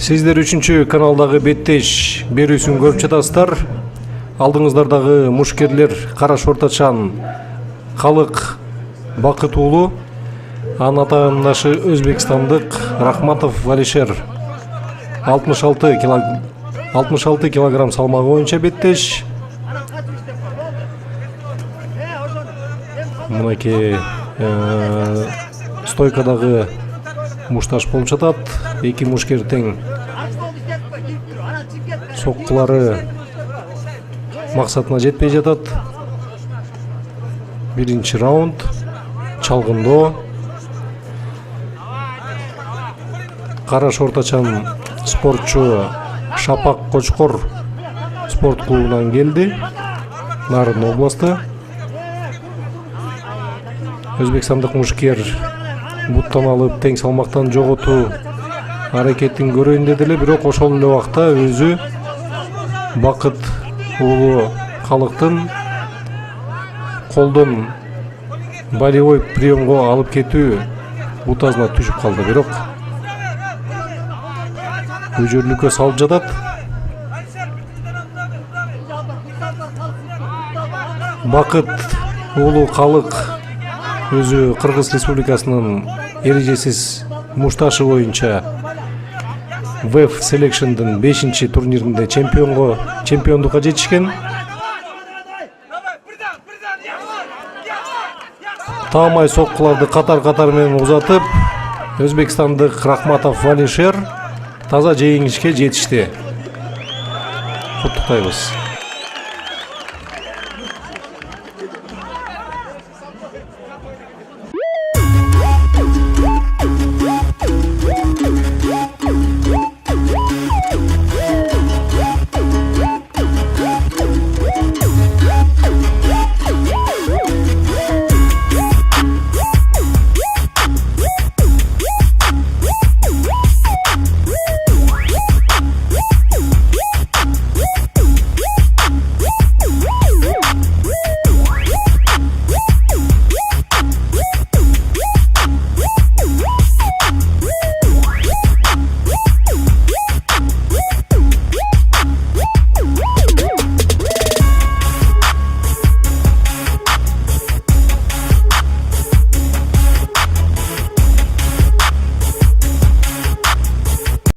Сиздер 3-чү каналдагы беттеш берүүсүн көрүп жатасыздар. Алдыңыздардагы мушкерлер Кара Шортачан Калык Бакыт уулу, анын атаандашы өзбекстандык Рахматов Алишер 66 килограмм салмагы боюнча беттеш. Мынакей стойкадагы мушташ болуп жатат. Эки мушкер тең. Соккулары максатына жетпей жатат. Биринчи раунд чалгындоо. Кара Шортачан спортчу Шапак Кочкор спорт клубунан келди. Нарын областы. Өзбекстандык мушкер буттан алып тең салмактан жоготуу аракетин көрөйүн деди эле, бирок ошол эле убакта өзү Бакыт уулу Калыктын колдон болевой приемго алып кетүү бутасына түшүп калды, бирок өжөрлүккө салып жатат. Бакыт уулу Калык өзү Кыргыз Республикасынын эрежесиз мушташы боюнча WEF Selection'дын 5-чи турниринде чемпиондукка жетишкен. Таамай соккуларды катар менен узатып, өзбекстандык Рахматов Алишер таза жеңишке жетишти. Куттуктайбыз.